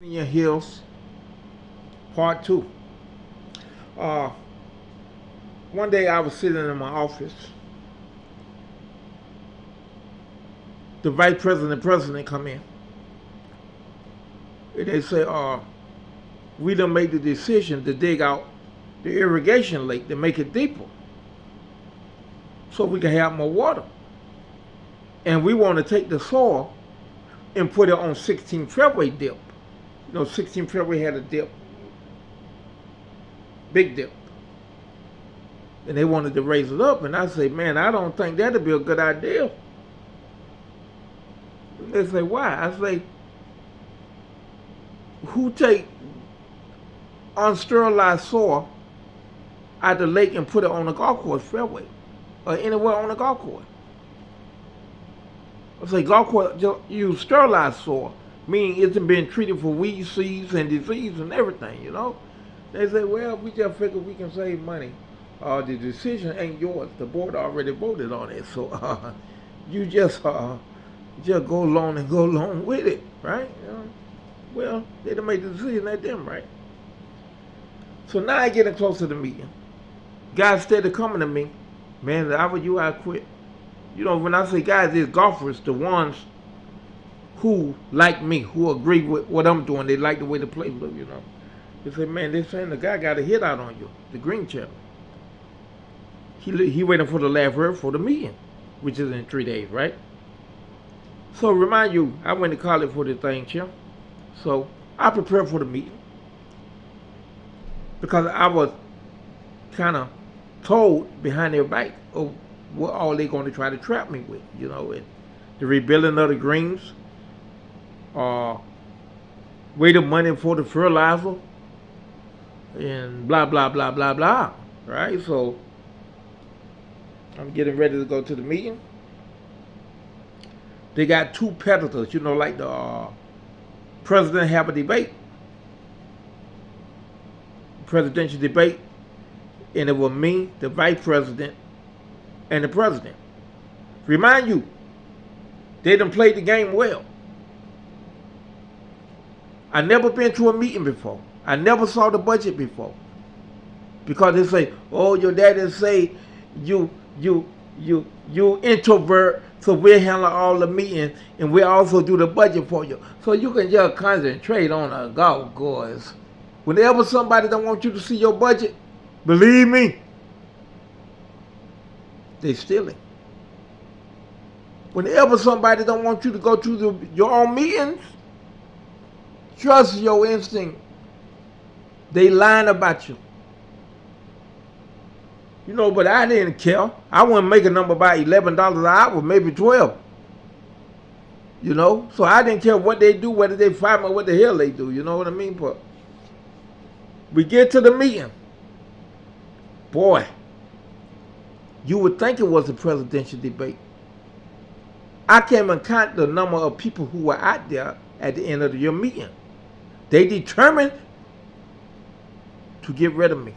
Indian Hills, Part 2. Uh, One day I was sitting in my office. The vice president and president come in. And they say, we done made the decision to dig out the irrigation lake to make it deeper so we can have more water. And we want to take the soil and put it on 16 fairway dip. 16 fairway had a dip, big dip. And they wanted to raise it up. And I say, man, I don't think that'd be a good idea. They say, why? I say, who take unsterilized soil out the lake and put it on a golf course fairway or anywhere on a golf course? I say, golf course use sterilized soil, meaning it's been treated for weed, seeds, and disease and everything, They say, well, we just figure we can save money. The decision ain't yours. The board already voted on it, so you just go along with it, right? Well, they done made the decision at them, right? So now I getting close to the meeting. Guys started coming to me, man, if I were you, I'd quit. When I say guys, it's golfers, the ones who like me, who agree with what I'm doing. They like the way the play look, They say, man, they're saying the guy got a hit out on you, the green chip. He waiting for the last word for the meeting, which is in 3 days, right? So remind you, I went to college for the thing, Chip. So I prepared for the meeting because I was kind of told behind their back of what all they going to try to trap me with, and the rebuilding of the greens, way the money for the fertilizer, and blah, blah, blah, blah, blah, right? So I'm getting ready to go to the meeting. They got two pedestals, like the president have a debate, presidential debate, and it was me, the vice president, and the president. Remind you, they done played the game well. I never been to a meeting before. I never saw the budget before. Because they say, oh, your daddy say you introvert, so we'll handle all the meetings and we'll also do the budget for you. So you can just concentrate on a golf course. Whenever somebody don't want you to see your budget, believe me, they stealing. Whenever somebody don't want you to go to your own meetings, trust your instinct. They lying about you. But I didn't care. I wouldn't make a number about $11 an hour, maybe 12. So I didn't care what they do, whether they fire me or what the hell they do. You know what I mean? But we get to the meeting. Boy, you would think it was a presidential debate. I can't even count the number of people who were out there at the end of your meeting. They determined to get rid of me.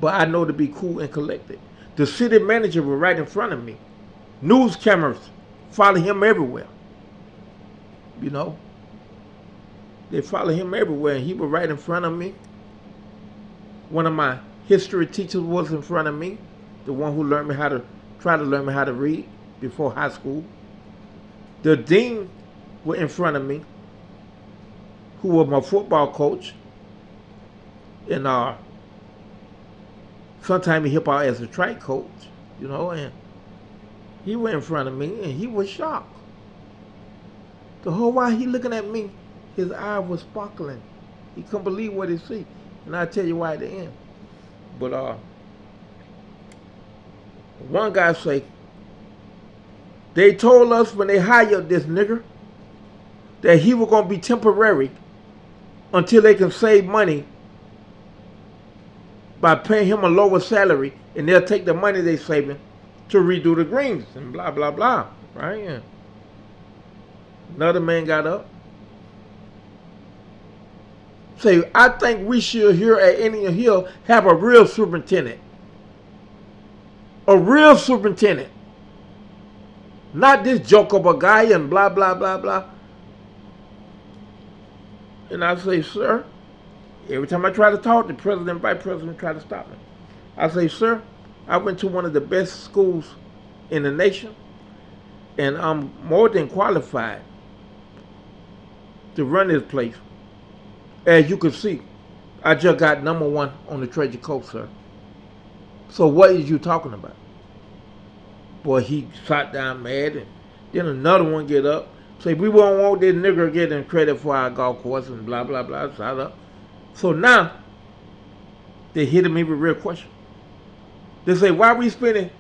But I know to be cool and collected. The city manager was right in front of me. News cameras follow him everywhere. They follow him everywhere, and he was right in front of me. One of my history teachers was in front of me, the one who tried to learn me how to read before high school. The dean was in front of me, who was my football coach, and sometimes he helped out as a track coach, and he went in front of me and he was shocked. The whole while he looking at me, his eye was sparkling. He couldn't believe what he see. And I'll tell you why at the end. But one guy say, they told us when they hired this nigger that he was going to be temporary until they can save money by paying him a lower salary, and they'll take the money they saving to redo the greens and blah, blah, blah, right? Yeah. Another man got up. Say, I think we should here at Indian Hill have a real superintendent. A real superintendent. Not this joke of a guy and blah, blah, blah, blah. And I say, sir, every time I try to talk, the president and vice president try to stop me. I say, sir, I went to one of the best schools in the nation, and I'm more than qualified to run this place. As you can see, I just got #1 on the Treasure Coast, sir. So what is you talking about? Boy, he sat down mad, and then another one get up, say, we won't want this nigger getting credit for our golf course and blah, blah, blah, shut up. So now, they hitting me with real questions. They say, why are we spending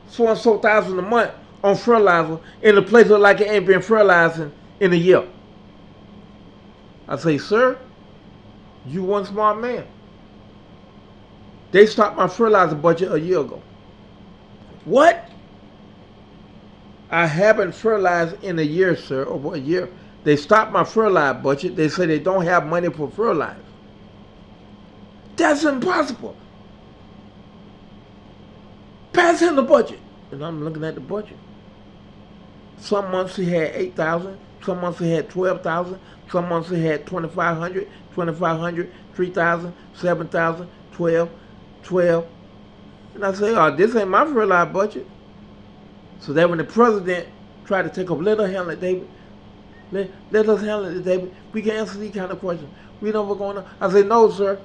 so and so thousand a month on fertilizer in a place look like it ain't been fertilizing in a year? I say, sir, you one smart man. They stopped my fertilizer budget a year ago. What? I haven't fertilized in a year, sir, over a year. They stopped my fertilizer budget. They say they don't have money for fertilizer. That's impossible. Pass him the budget. And I'm looking at the budget. Some months he had 8,000. Some months he had 12,000. Some months he had 2,500, 2,500, 3,000, 7,000, 12, 12. And I say, oh, this ain't my fertilizer budget. So that when the president tried to take up, let us handle it, David. Let us handle it, David. We can answer these kind of questions. We know what's going on. I said, no, sir.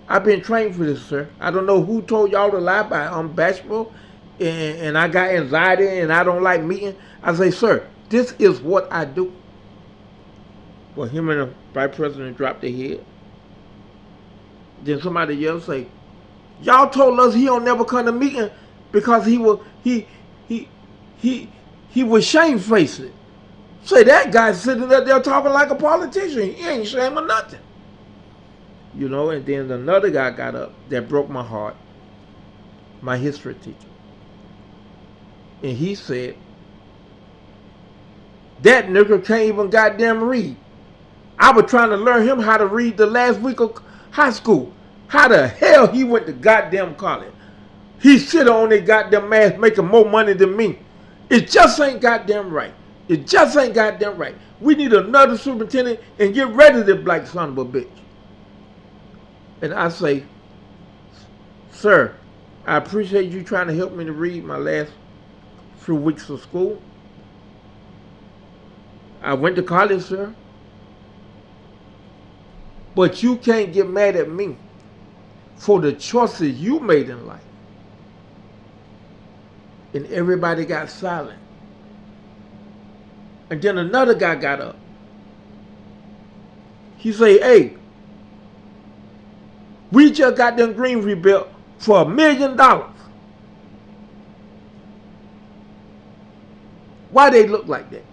I've been trained for this, sir. I don't know who told y'all to lie, but I'm bashful and I got anxiety and I don't like meeting. I say, sir, this is what I do. Well, him and the vice president dropped their head. Then somebody else say, y'all told us he don't never come to meeting because he was shamefaced. Say that guy sitting up there talking like a politician. He ain't ashamed of nothing. You know, and then another guy got up that broke my heart, my history teacher. And he said, that nigga can't even goddamn read. I was trying to learn him how to read the last week of high school. How the hell he went to goddamn college? He sit on that goddamn math making more money than me. It just ain't goddamn right. It just ain't goddamn right. We need another superintendent and get rid of this black son of a bitch. And I say, sir, I appreciate you trying to help me to read my last few weeks of school. I went to college, sir. But you can't get mad at me for the choices you made in life. And everybody got silent. And then another guy got up. He say, hey, we just got them green rebuilt for $1 million. Why they look like that?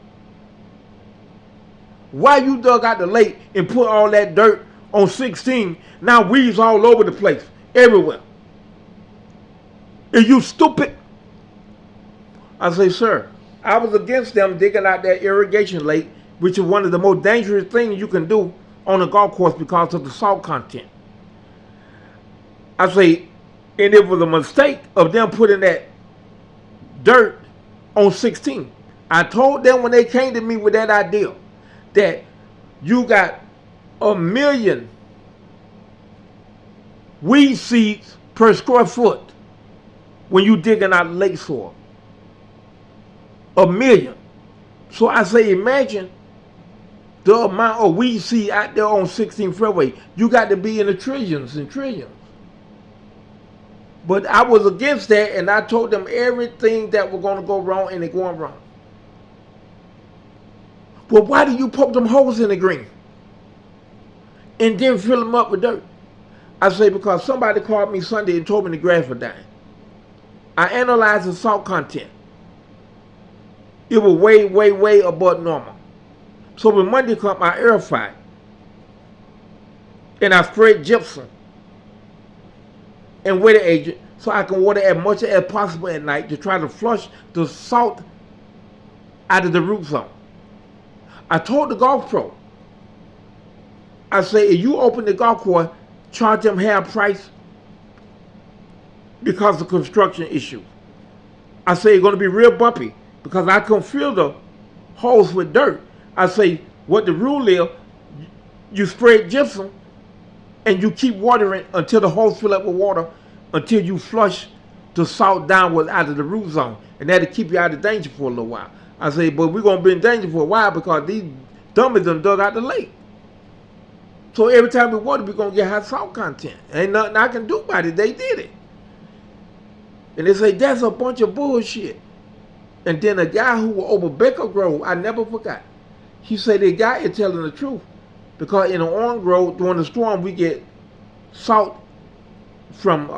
Why you dug out the lake and put all that dirt on 16? Now weeds all over the place, everywhere. Are you stupid? I say, sir, I was against them digging out that irrigation lake, which is one of the most dangerous things you can do on a golf course because of the salt content. I say, and it was a mistake of them putting that dirt on 16. I told them when they came to me with that idea that you got 1 million weed seeds per square foot when you digging out lake soil. 1 million. So I say, imagine the amount of weed seed out there on 16 freeway. You got to be in the trillions and trillions. But I was against that, and I told them everything that was going to go wrong, and it going wrong. Well, why do you poke them holes in the green and then fill them up with dirt? I say, because somebody called me Sunday and told me the grass was dying. I analyzed the salt content. It was way, way, way above normal. So when Monday come, I aerified. And I sprayed gypsum and water agent so I can water as much as possible at night to try to flush the salt out of the root zone. I told the golf pro, I say, if you open the golf course, charge them half price because of construction issues. I say it's going to be real bumpy because I can fill the holes with dirt. I say what the rule is, You spread gypsum and you keep watering until the holes fill up with water until you flush the salt downward out of the root zone. And that'll keep you out of danger for a little while. I say, but we're going to be in danger for a while because these dummies done dug out the lake. So every time we water, we're going to get high salt content. Ain't nothing I can do about it. They did it. And they say, that's a bunch of bullshit. And then a guy who was over Baker Grove, I never forgot. He said the guy is telling the truth. Because in the Orange Grove, during the storm, we get salt from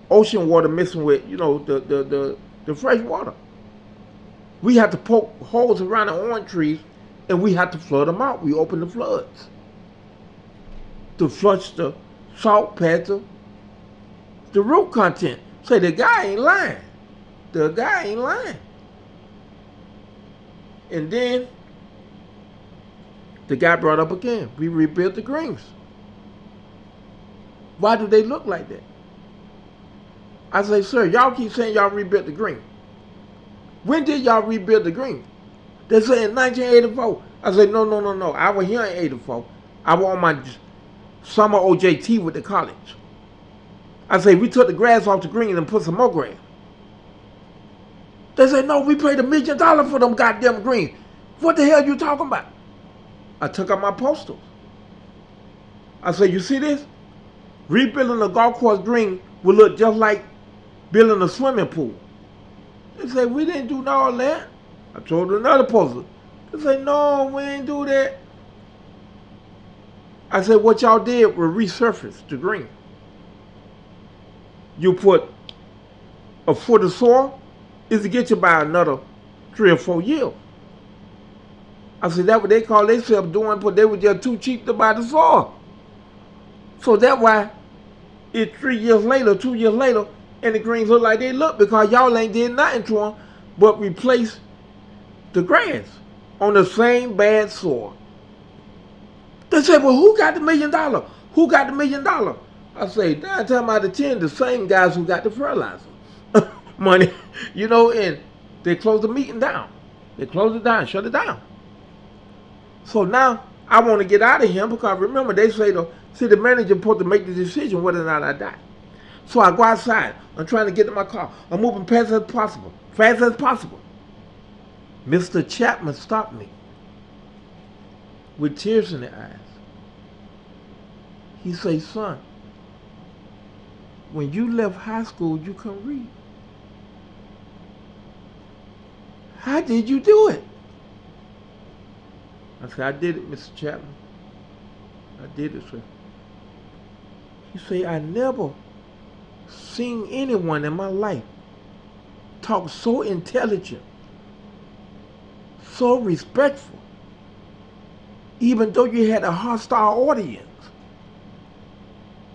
ocean water mixing with, the fresh water. We have to poke holes around the orange trees and we have to flood them out. We open the floods to flush the salt past the root content. Say the guy ain't lying. The guy ain't lying. And then the guy brought up again, we rebuilt the greens. Why do they look like that? I say, sir, y'all keep saying y'all rebuilt the green. When did y'all rebuild the green? They say in 1984. I say, no. I was here in 84. I was on my summer OJT with the college. I say, we took the grass off the green and put some more grass. They say, no, we paid $1 million for them goddamn greens. What the hell are you talking about? I took out my posters. I say, you see this? Rebuilding a golf course green will look just like building a swimming pool. They say, we didn't do all that. I told another poster. They say, no, we ain't do that. I said, what y'all did was resurface the green. You put a foot of soil, is to get you by another 3 or 4 years. I said, that's what they call themselves doing, but they were just too cheap to buy the soil. So that's why it's 3 years later, 2 years later, and the greens look like they look because y'all ain't did nothing to them but replace the grass on the same bad soil. They say, well, who got the $1 million? Who got the $1 million? I say, 9 times out of 10, the same guys who got the fertilizer money, and they closed the meeting down. They closed it down, shut it down. So now I want to get out of here because remember they say the city manager supposed to make the decision whether or not I die. So I go outside. I'm trying to get to my car. I'm moving fast as possible. Mr. Chapman stopped me with tears in his eyes. He say, son, when you left high school, you couldn't read. How did you do it? I said, I did it, Mr. Chapman. I did it, sir. He said, I never seen anyone in my life talk so intelligent, so respectful, even though you had a hostile audience.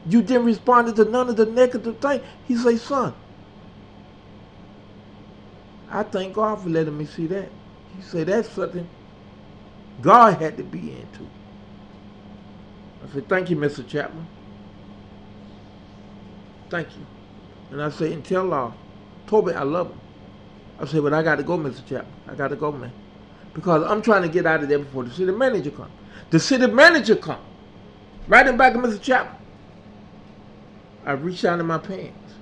You didn't respond to none of the negative things. He said, son, I thank God for letting me see that. He said, that's something God had to be into. I said, thank you, Mr. Chapman. Thank you. And I said, and tell Toby I love him. I said, but I got to go, Mr. Chapman. I got to go, man. Because I'm trying to get out of there before the city manager comes. The city manager comes. Right in back of Mr. Chapman. I reached out in my pants.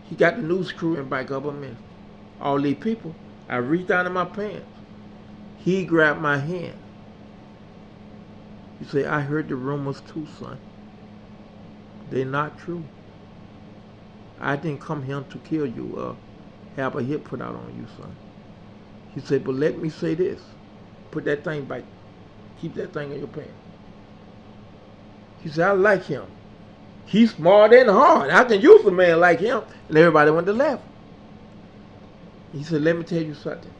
He got the news crew and back up him. All these people. I reached down in my pants. He grabbed my hand. He said, I heard the rumors too, son. They're not true. I didn't come here to kill you, have a hit put out on you, son. He said, but let me say this. Put that thing back. Keep that thing in your pants. He said, I like him. He's smart and hard. I can use a man like him. And everybody went to laugh. He said, let me tell you something.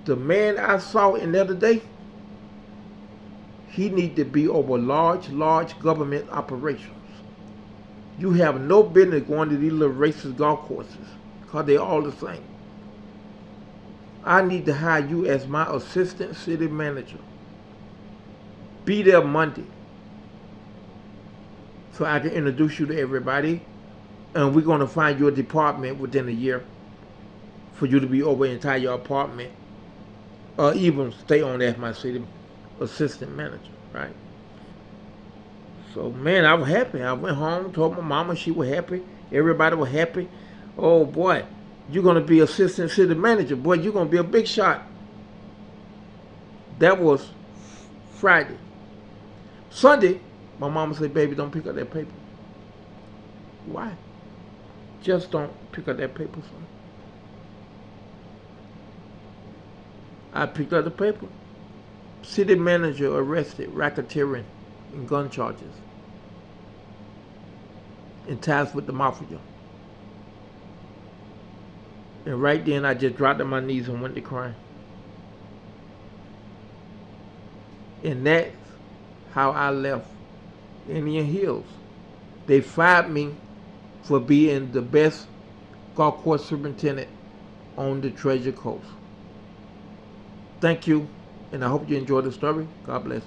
The man I saw in the other day, he need to be over large government operations. You have no business going to these little racist golf courses because they're all the same. I need to hire you as my assistant city manager. Be there Monday so I can introduce you to everybody, and we're going to find you a department within a year for you to be over the entire apartment, or even stay on as my city assistant manager, right? So man, I was happy. I went home, told my mama, she was happy. Everybody was happy. Oh boy, you're gonna be assistant city manager. Boy, you're gonna be a big shot. That was Friday. Sunday, my mama said, baby, don't pick up that paper. Why? Just don't pick up that paper, son. I picked up the paper. City manager arrested, racketeering and gun charges. In ties with the mafia. And right then I just dropped on my knees and went to crying. And that's how I left Indian Hills. They fired me for being the best golf course superintendent on the Treasure Coast. Thank you, and I hope you enjoyed the story. God bless.